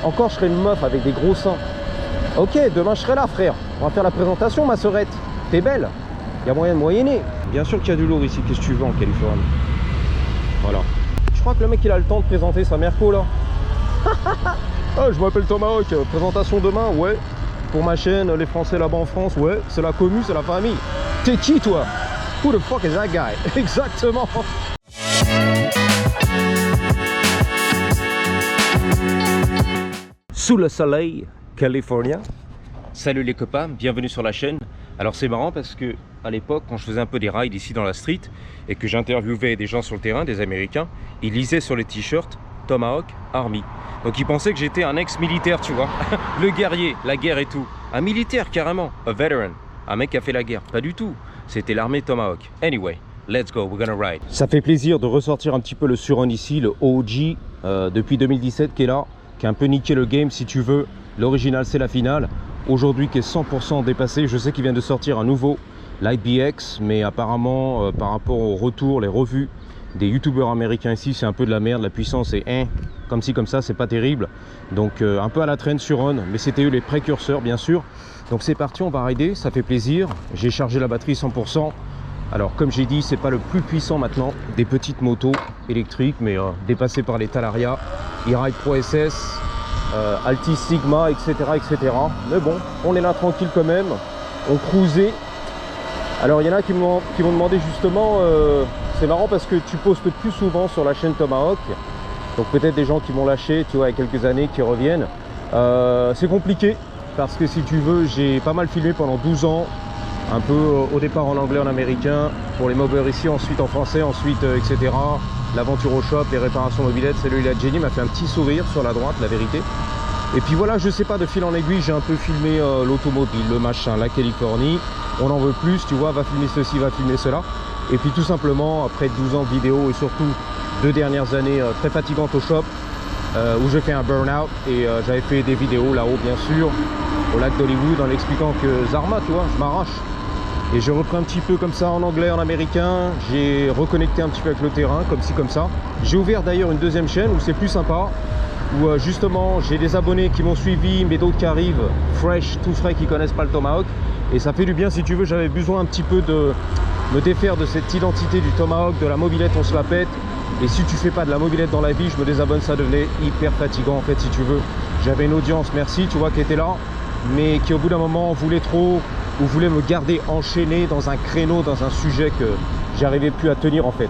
Encore, je serai une meuf avec des gros seins. Ok, demain, je serai là, frère. On va faire la présentation, ma sœurette. T'es belle. Il y a moyen de moyenner. Bien sûr qu'il y a du lourd ici. Qu'est-ce que tu veux en Californie? Voilà. Je crois que le mec, il a le temps de présenter sa Merco, là. Ah, je m'appelle Tomahawk. Présentation demain, ouais. Pour ma chaîne, les Français là-bas en France, ouais. C'est la commu, c'est la famille. T'es qui, toi? Who the fuck is that guy? Exactement. Sous le soleil californien. Salut les copains, bienvenue sur la chaîne. Alors c'est marrant parce que à l'époque, quand je faisais un peu des rides ici dans la street et que j'interviewais des gens sur le terrain, des Américains, ils lisaient sur les t-shirts Tomahawk Army. Donc ils pensaient que j'étais un ex-militaire, tu vois. Le guerrier, la guerre et tout. Un militaire carrément, a veteran. Un mec qui a fait la guerre. Pas du tout. C'était l'armée Tomahawk. Anyway, let's go, we're gonna ride. Ça fait plaisir de ressortir un petit peu le Suron ici, le OG depuis 2017 qui est là, qui a un peu niqué le game si tu veux. L'original c'est la finale. Aujourd'hui qui est 100% dépassé. Je sais qu'il vient de sortir un nouveau, l'IBX, mais apparemment par rapport au retour, les revues des youtubeurs américains ici, c'est un peu de la merde. La puissance est comme ci comme ça, c'est pas terrible. Donc un peu à la traîne sur Suron, mais c'était eux les précurseurs bien sûr. Donc c'est parti, on va rider, ça fait plaisir. J'ai chargé la batterie 100%. Alors comme j'ai dit, c'est pas le plus puissant maintenant des petites motos électriques, mais dépassé par les Talaria, E-Ride Pro SS, Altis Sigma, etc., etc. Mais bon, on est là tranquille quand même, on cruisait. Alors il y en a qui m'ont demandé justement, c'est marrant parce que tu postes plus souvent sur la chaîne Tomahawk, donc peut-être des gens qui m'ont lâché, tu vois, il y a quelques années, qui reviennent. C'est compliqué parce que si tu veux, j'ai pas mal filmé pendant 12 ans, un peu au départ en anglais, en américain, pour les mobbers ici, ensuite en français, ensuite etc. L'aventure au shop, les réparations mobilettes, celui-là de Jenny m'a fait un petit sourire sur la droite, la vérité. Et puis voilà, je sais pas, de fil en aiguille, j'ai un peu filmé l'automobile, le machin, la Californie. On en veut plus, tu vois, va filmer ceci, va filmer cela. Et puis tout simplement, après 12 ans de vidéo et surtout 2 dernières années très fatigantes au shop, où j'ai fait un burn-out et j'avais fait des vidéos là-haut bien sûr, au lac d'Hollywood, en expliquant que Zarma, tu vois, je m'arrache. Et j'ai repris un petit peu comme ça en anglais, en américain. J'ai reconnecté un petit peu avec le terrain, comme ci, comme ça. J'ai ouvert d'ailleurs une deuxième chaîne où c'est plus sympa. Où justement j'ai des abonnés qui m'ont suivi, mais d'autres qui arrivent, fresh, tout frais, qui connaissent pas le Tomahawk. Et ça fait du bien si tu veux, j'avais besoin un petit peu de me défaire de cette identité du Tomahawk, de la mobilette, on se la pète. Et si tu fais pas de la mobilette dans la vie, je me désabonne, ça devenait hyper fatigant en fait si tu veux. J'avais une audience, merci, tu vois, qui était là, mais qui au bout d'un moment voulait trop, ou voulait me garder enchaîné dans un créneau, dans un sujet que j'arrivais plus à tenir en fait.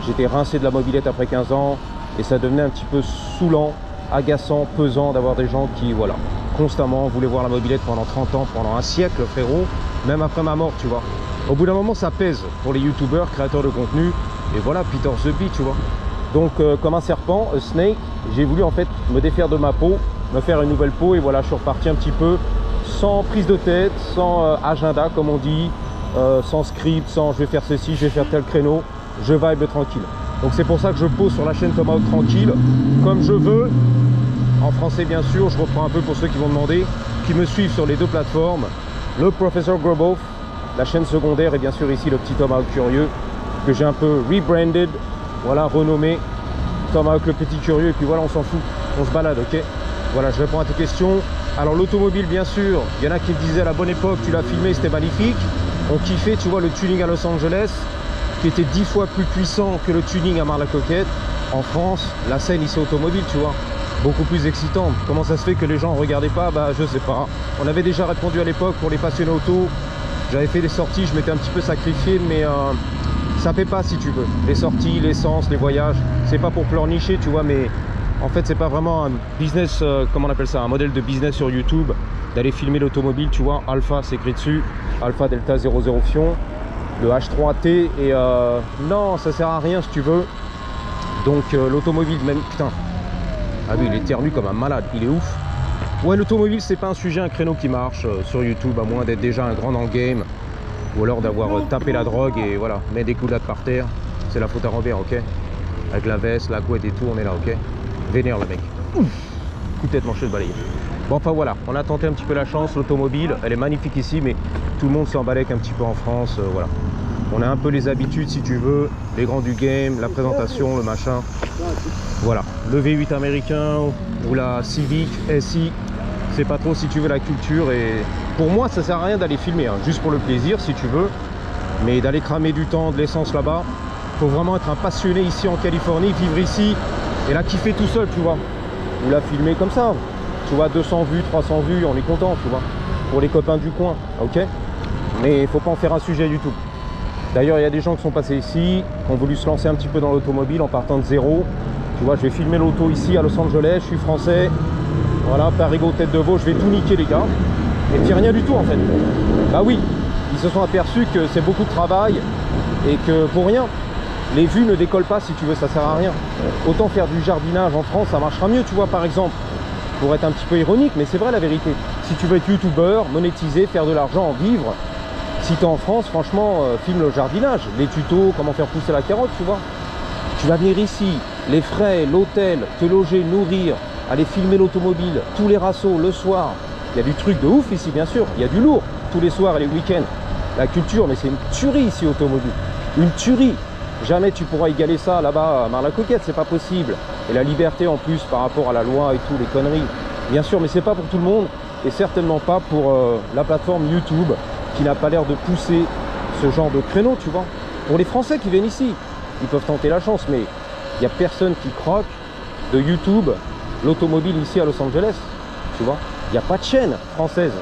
J'étais rincé de la mobilette après 15 ans et ça devenait un petit peu saoulant, agaçant, pesant d'avoir des gens qui, voilà, constamment voulaient voir la mobilette pendant 30 ans, pendant un siècle, frérot, même après ma mort, tu vois. Au bout d'un moment, ça pèse pour les youtubeurs, créateurs de contenu, et voilà, Peter the Bee, tu vois. Donc, comme un serpent, a snake, j'ai voulu en fait me défaire de ma peau, me faire une nouvelle peau, et voilà, je suis reparti un petit peu sans prise de tête, sans agenda, comme on dit, sans script, sans je vais faire ceci, je vais faire tel créneau, je vibe tranquille. Donc c'est pour ça que je pose sur la chaîne Tomahawk tranquille, comme je veux, en français bien sûr. Je reprends un peu pour ceux qui vont demander, qui me suivent sur les deux plateformes, le Professeur Grubov, la chaîne secondaire, et bien sûr ici le petit Tomahawk curieux, que j'ai un peu rebranded, voilà, renommé Tomahawk le petit curieux, et puis voilà, on s'en fout, on se balade, ok. Voilà, je réponds à tes questions. Alors l'automobile, bien sûr, il y en a qui me disaient à la bonne époque, tu l'as filmé, c'était magnifique. On kiffait, tu vois, le tuning à Los Angeles, qui était 10 fois plus puissant que le tuning à Mar-la-Coquette. En France, la scène ici automobile, tu vois, beaucoup plus excitante. Comment ça se fait que les gens ne regardaient pas? Bah je sais pas. On avait déjà répondu à l'époque pour les passionnés auto. J'avais fait des sorties, je m'étais un petit peu sacrifié, mais ça fait pas si tu veux. Les sorties, l'essence, les voyages, c'est pas pour pleurnicher, tu vois, mais en fait c'est pas vraiment un business, comment on appelle ça, un modèle de business sur YouTube, d'aller filmer l'automobile, tu vois. Alpha, c'est écrit dessus, Alpha Delta 00 Fion, le H3T, et non, ça sert à rien si tu veux. Donc l'automobile, même, putain, ah oui, il est ternu comme un malade, il est ouf. Ouais, l'automobile, c'est pas un sujet, un créneau qui marche sur YouTube, à moins d'être déjà un grand dans le game, ou alors d'avoir tapé la drogue et voilà, mettre des coups par terre. C'est la faute à Robert, ok. Avec la veste, la couette et tout, on est là, ok. Vénère le mec. Ouf. Coup de tête manché de balayer. Bon, enfin voilà, on a tenté un petit peu la chance. L'automobile, elle est magnifique ici, mais tout le monde s'en balèque un petit peu en France, voilà. On a un peu les habitudes si tu veux, les grands du game, la présentation, le machin. Voilà, le V8 américain ou la Civic SI. C'est pas trop si tu veux la culture. Et pour moi, ça sert à rien d'aller filmer, hein, juste pour le plaisir si tu veux. Mais d'aller cramer du temps, de l'essence là-bas, faut vraiment être un passionné ici en Californie, vivre ici et la kiffer tout seul, tu vois. Ou la filmer comme ça. Tu vois, 200 vues, 300 vues, on est content, tu vois. Pour les copains du coin, ok. Mais il faut pas en faire un sujet du tout. D'ailleurs, il y a des gens qui sont passés ici, qui ont voulu se lancer un petit peu dans l'automobile en partant de zéro. Tu vois, je vais filmer l'auto ici à Los Angeles, je suis français. Voilà, Parigo, tête de veau, je vais tout niquer les gars. Et puis rien du tout en fait. Bah oui, ils se sont aperçus que c'est beaucoup de travail et que pour rien, les vues ne décollent pas si tu veux, ça sert à rien. Autant faire du jardinage en France, ça marchera mieux, tu vois, par exemple. Pour être un petit peu ironique, mais c'est vrai la vérité. Si tu veux être youtubeur, monétiser, faire de l'argent, en vivre, si tu es en France, franchement, filme le jardinage, les tutos, comment faire pousser la carotte, tu vois. Tu vas venir ici, les frais, l'hôtel, te loger, nourrir, aller filmer l'automobile, tous les rassos, le soir. Il y a du truc de ouf ici, bien sûr. Il y a du lourd, tous les soirs et les week-ends. La culture, mais c'est une tuerie ici, automobile. Une tuerie. Jamais tu pourras égaler ça là-bas à Mar-la-Coquette, c'est pas possible. Et la liberté en plus par rapport à la loi et tout, les conneries. Bien sûr, mais c'est pas pour tout le monde. Et certainement pas pour la plateforme YouTube qui n'a pas l'air de pousser ce genre de créneau, tu vois. Pour les Français qui viennent ici, ils peuvent tenter la chance, mais il n'y a personne qui croque de YouTube, l'automobile ici à Los Angeles, tu vois. Il n'y a pas de chaîne française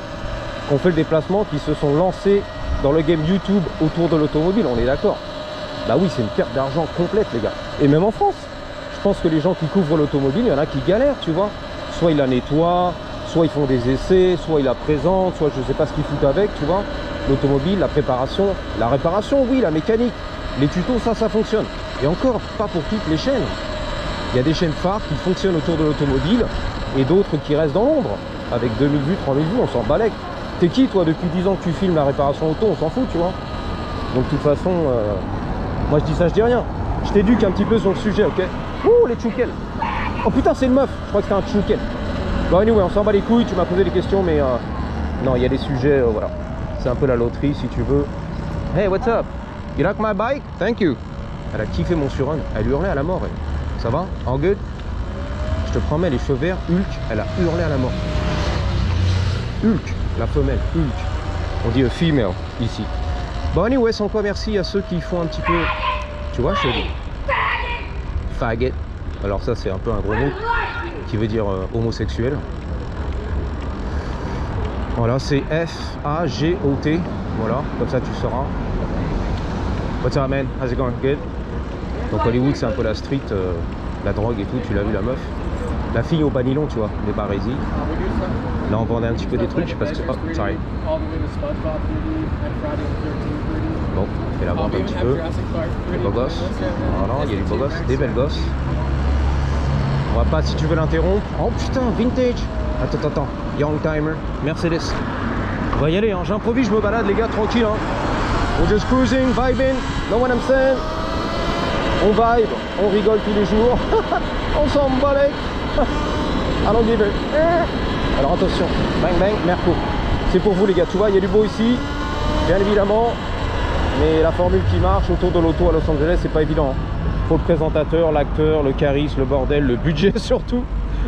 qui ont fait le déplacement, qui se sont lancés dans le game YouTube autour de l'automobile, on est d'accord. Bah oui, c'est une perte d'argent complète, les gars. Et même en France, je pense que les gens qui couvrent l'automobile, il y en a qui galèrent, tu vois. Soit ils la nettoient, soit ils font des essais, soit ils la présentent, soit je sais pas ce qu'ils foutent avec, tu vois. L'automobile, la préparation, la réparation, oui, la mécanique. Les tutos, ça fonctionne. Et encore, pas pour toutes les chaînes. Il y a des chaînes phares qui fonctionnent autour de l'automobile et d'autres qui restent dans l'ombre. Avec 2000 vues, 3000 vues, on s'en balèque. T'es qui, toi, depuis 10 ans que tu filmes la réparation auto, on s'en fout, tu vois. Donc, de toute façon, moi, je dis ça, je dis rien. Je t'éduque un petit peu sur le sujet, ok. Ouh, les tchoukels. Oh putain, c'est une meuf. Je crois que c'était un tchoukel. Bon, anyway, on s'en bat les couilles. Tu m'as posé des questions, mais non, il y a des sujets, voilà. C'est un peu la loterie, si tu veux. Hey, what's up? You like my bike? Thank you. Elle a kiffé mon surrun. Elle hurlait à la mort, elle. Ça va? All good? Je te promets, les cheveux verts, Hulk, elle a hurlé à la mort. Hulk, la femelle, Hulk. On dit female, ici. Bon, anyway, sans quoi merci à ceux qui font un petit peu... Tu vois, je dis... Faggot. Alors ça, c'est un peu un gros mot qui veut dire homosexuel. Voilà, c'est F-A-G-O-T. Voilà, comme ça tu sauras. What's up, man? How's it going? Good? Donc Hollywood, c'est un peu la street, la drogue et tout. Tu l'as vu, la meuf. La fille au banilon, tu vois, les barésies. Là, on vendait un petit peu des trucs, je sais pas ce que c'est. Oh, sorry. Bon, on fait la vente un petit peu. Les beaux gosses. Voilà, il y a des beaux gosses, des belles gosses. On va pas, si tu veux l'interrompre. Oh putain, vintage. Attends. Young timer. Mercedes. On va y aller, hein. J'improvise, je me balade, les gars, tranquille. Hein. We're just cruising, vibing. Know what I'm saying? On vibe, on rigole tous les jours. On s'en balèque. Allons, give it. Alors attention, bang bang, Merco. C'est pour vous les gars, tu vois, il y a du beau ici, bien évidemment. Mais la formule qui marche autour de l'auto à Los Angeles, c'est pas évident. Faut le présentateur, l'acteur, le charisme, le bordel, le budget surtout.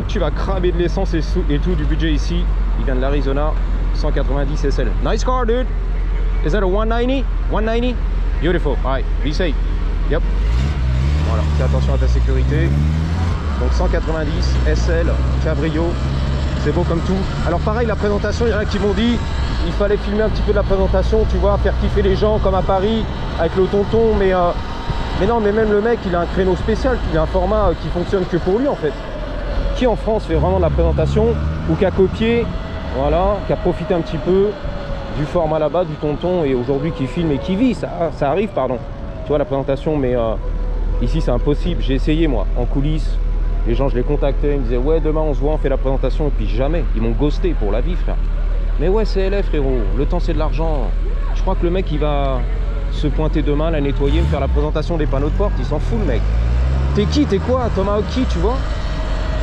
Tu vas cramer de l'essence et tout du budget ici. Il vient de l'Arizona, 190 SL. Nice car, dude. Is that a 190? 190? Beautiful. Alright, be safe. Yep. Voilà, fais attention à ta sécurité. Donc 190 SL, cabrio. C'est beau comme tout. Alors pareil, la présentation, il y en a qui m'ont dit il fallait filmer un petit peu de la présentation, tu vois, faire kiffer les gens comme à Paris avec le tonton, mais non, mais même le mec, il a un créneau spécial, il a un format qui fonctionne que pour lui en fait. Qui en France fait vraiment de la présentation ou qui a copié, voilà, qui a profité un petit peu du format là-bas, du tonton, et aujourd'hui qui filme et qui vit, ça arrive, pardon. Tu vois, la présentation, mais ici c'est impossible. J'ai essayé moi, en coulisses. Les gens, je les contactais, ils me disaient ouais, demain on se voit, on fait la présentation, et puis jamais, ils m'ont ghosté pour la vie, frère. Mais ouais, c'est LF, frérot, le temps c'est de l'argent. Je crois que le mec, il va se pointer demain, la nettoyer, me faire la présentation des panneaux de porte, il s'en fout le mec. T'es qui, t'es quoi, Thomas Hockey, tu vois?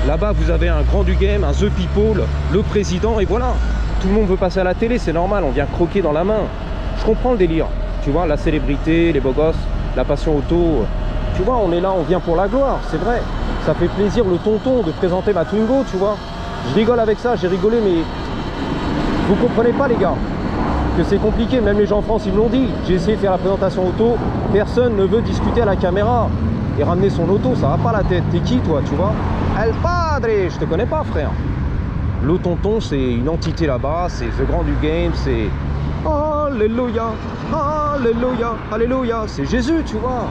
Là-bas, vous avez un grand du game, un The People, le président, et voilà. Tout le monde veut passer à la télé, c'est normal, on vient croquer dans la main. Je comprends le délire, tu vois, la célébrité, les beaux gosses, la passion auto. Tu vois, on est là, on vient pour la gloire, c'est vrai. Ça fait plaisir le tonton de présenter ma Twingo, tu vois. Je rigole avec ça, j'ai rigolé, mais vous comprenez pas les gars, que c'est compliqué, même les gens en France ils me l'ont dit. J'ai essayé de faire la présentation auto, personne ne veut discuter à la caméra et ramener son auto, ça va pas la tête. T'es qui toi, tu vois? El Padre, je te connais pas frère. Le tonton c'est une entité là-bas, c'est the grand du game, c'est Alléluia, Alléluia, Alléluia, c'est Jésus, tu vois.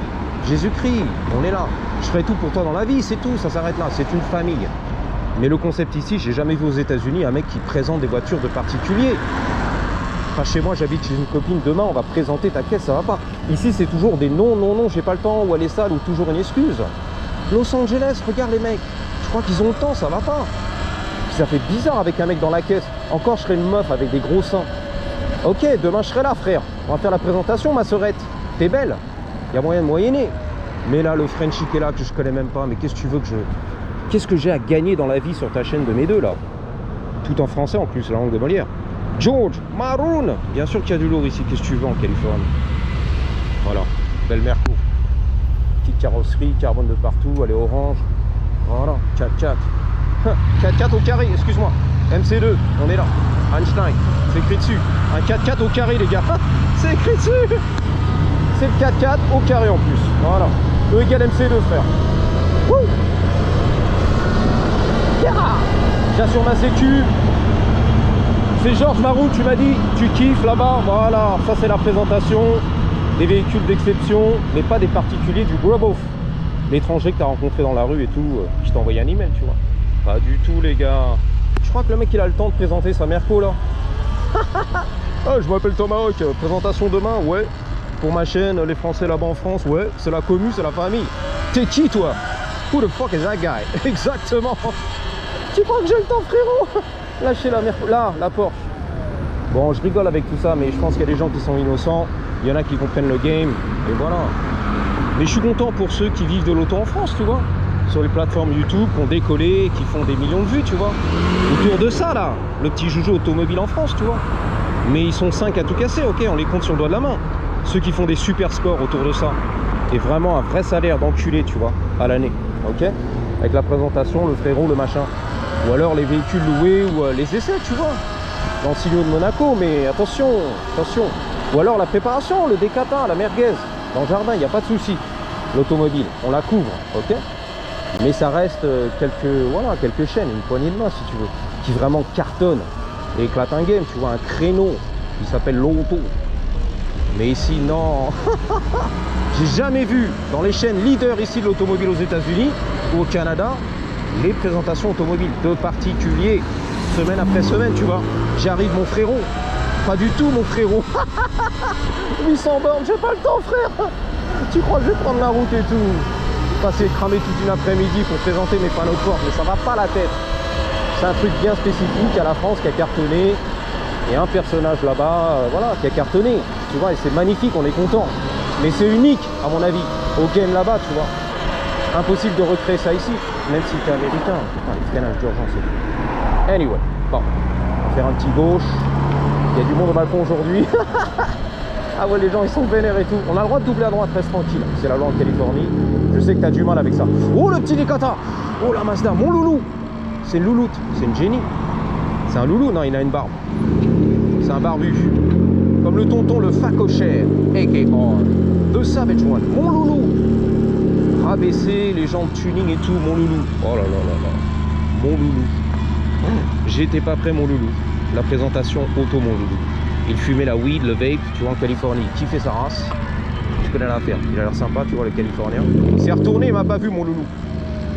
Jésus-Christ, on est là. Je ferai tout pour toi dans la vie, c'est tout, ça s'arrête là, c'est une famille. Mais le concept ici, j'ai jamais vu aux États-Unis un mec qui présente des voitures de particuliers. Enfin, chez moi, j'habite chez une copine, demain on va présenter ta caisse, ça va pas. Ici, c'est toujours des non, non, non, j'ai pas le temps, ou elle est sale, ou toujours une excuse. Los Angeles, regarde les mecs, je crois qu'ils ont le temps, ça va pas. Puis ça fait bizarre avec un mec dans la caisse. Encore, je serais une meuf avec des gros seins. Ok, demain je serai là, frère. On va faire la présentation, ma sœurette. T'es belle, il y a moyen de moyenner. Mais là, le Frenchie qui est là, que je connais même pas, mais qu'est-ce que tu veux que je... Qu'est-ce que j'ai à gagner dans la vie sur ta chaîne de mes deux, là? Tout en français, en plus, la langue de Molière. George, Maroon. Bien sûr qu'il y a du lourd ici, qu'est-ce que tu veux en Californie? Voilà, belle Merco. Petite carrosserie, carbone de partout, elle est orange. Voilà, 4x4. 4x4 au carré, excuse-moi. MC2, on est là. Einstein, c'est écrit dessus. Un 4x4 au carré, les gars. C'est écrit dessus. C'est le 4x4 au carré en plus. Voilà. E égale MC2, frère. Wouh. Yeah. J'assure ma sécu. C'est Georges Maroon, tu m'as dit. Tu kiffes là-bas. Voilà. Ça, c'est la présentation des véhicules d'exception, mais pas des particuliers du Grubov. L'étranger que tu as rencontré dans la rue et tout. Je t'ai envoyé un email, tu vois. Pas du tout, les gars. Je crois que le mec, il a le temps de présenter sa Merco, là. Ah, je m'appelle Tomahawk. Présentation demain, ouais. Pour ma chaîne, les Français là-bas en France, ouais. C'est la commu, c'est la famille. T'es qui, toi? Who the fuck is that guy? Exactement. Tu crois que j'ai le temps, frérot? Lâchez la Merco. Là, la Porsche. Bon, je rigole avec tout ça, mais je pense qu'il y a des gens qui sont innocents. Il y en a qui comprennent le game. Et voilà. Mais je suis content pour ceux qui vivent de l'auto en France, tu vois. Sur les plateformes YouTube, qui ont décollé, qui font des millions de vues, tu vois. Autour de ça, là, le petit joujou automobile en France, tu vois. Mais ils sont 5 à tout casser, ok, on les compte sur le doigt de la main. Ceux qui font des super scores autour de ça. Et vraiment un vrai salaire d'enculé, tu vois, à l'année, ok. Avec la présentation, le frérot, le machin. Ou alors les véhicules loués ou les essais, tu vois. Dans le Silio de Monaco, mais attention, attention. Ou alors la préparation, le décatin, la merguez. Dans le jardin, il n'y a pas de souci. L'automobile, on la couvre, ok. Mais ça reste quelques chaînes, une poignée de main si tu veux, qui vraiment cartonnent et éclatent un game, tu vois, un créneau qui s'appelle l'auto. Mais ici, non. J'ai jamais vu dans les chaînes leaders ici de l'automobile aux États-Unis ou au Canada les présentations automobiles de particuliers, semaine après semaine, tu vois. J'arrive, mon frérot. Pas du tout, mon frérot. 800 bornes, j'ai pas le temps, frère. Tu crois que je vais prendre la route et tout? Passer cramer toute une après-midi pour présenter mes panneaux de porte, mais ça va pas la tête. C'est un truc bien spécifique à la France qui a cartonné. Et un personnage là-bas, voilà, qui a cartonné. Tu vois, et c'est magnifique, on est content. Mais c'est unique, à mon avis, au game là-bas, tu vois. Impossible de recréer ça ici, même si t'es américain. Putain, les freinages d'urgence et tout. Anyway, bon, on va faire un petit gauche. Il y a du monde au balcon aujourd'hui. Ah ouais, les gens ils sont vénères et tout. On a le droit de doubler à droite, reste tranquille. C'est la loi en Californie. Je sais que t'as du mal avec ça. Oh le petit Decata. Oh la Mazda, mon loulou. C'est une louloute, c'est une génie. C'est un loulou, non, il a une barbe. C'est un barbu. Comme le tonton, le facochère. A.K.A. The Savage One, mon loulou. Rabaissé, les gens de tuning et tout, mon loulou. Oh là là là là. Mon loulou. J'étais pas prêt, mon loulou. La présentation auto, mon loulou. Il fumait la weed, le vape, tu vois, en Californie. Il kiffait sa race. Je connais l'affaire. Il a l'air sympa, tu vois, le Californien. Il s'est retourné, il m'a pas vu, mon loulou.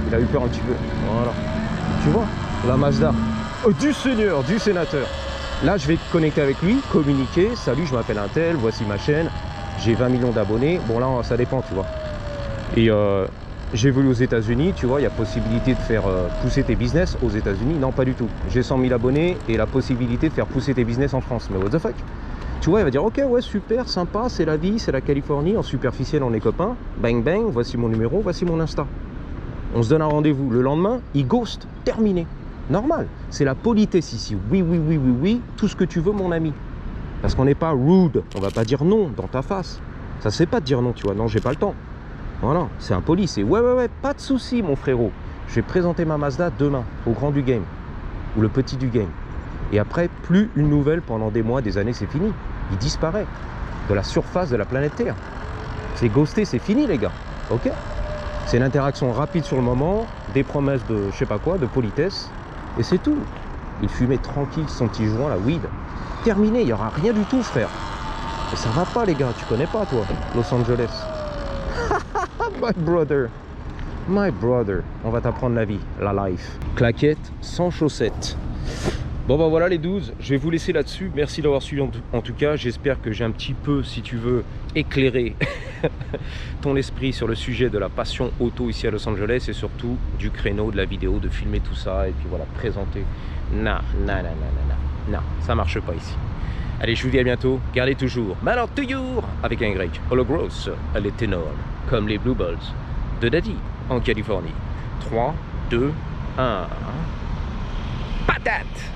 Il a eu peur un petit peu. Voilà. Tu vois, la Mazda. Oh, du seigneur, du sénateur. Là, je vais connecter avec lui, communiquer. Salut, je m'appelle Intel, voici ma chaîne. J'ai 20 millions d'abonnés. Bon, là, ça dépend, tu vois. Et j'évolue aux États-Unis, tu vois, il y a possibilité de faire pousser tes business aux États-Unis. Non, pas du tout. J'ai 100 000 abonnés et la possibilité de faire pousser tes business en France. Mais what the fuck? Tu vois, il va dire, ok, ouais, super, sympa, c'est la vie, c'est la Californie. En superficiel, on est copains. Bang, bang, voici mon numéro, voici mon Insta. On se donne un rendez-vous. Le lendemain, il ghost, terminé. Normal. C'est la politesse ici. Oui, oui, oui, oui, oui. Tout ce que tu veux, mon ami. Parce qu'on n'est pas rude. On va pas dire non dans ta face. Ça se fait pas de dire non, tu vois. Non, j'ai pas le temps. Voilà, c'est impoli, c'est ouais, pas de souci, mon frérot. Je vais présenter ma Mazda demain, au grand du game, ou le petit du game. Et après, plus une nouvelle pendant des mois, des années, c'est fini. Il disparaît de la surface de la planète Terre. C'est ghosté, c'est fini les gars, ok? C'est une interaction rapide sur le moment, des promesses de je sais pas quoi, de politesse, et c'est tout. Il fumait tranquille son petit joint, la weed. Terminé, il n'y aura rien du tout, frère. Et ça va pas, les gars, tu connais pas, toi, Los Angeles. My brother. My brother. On va t'apprendre la vie, la life. Claquette sans chaussettes. Bon bah voilà les 12, je vais vous laisser là-dessus. Merci d'avoir suivi en tout cas. J'espère que j'ai un petit peu, si tu veux, éclairé ton esprit sur le sujet de la passion auto ici à Los Angeles et surtout du créneau de la vidéo, de filmer tout ça et puis voilà, présenter. Non, ça marche pas ici. Allez, je vous dis à bientôt. Gardez toujours, mais alors toujours avec un Y, Hologros, les ténors, comme les Bluebirds de Daddy en Californie. 3, 2, 1. Patate!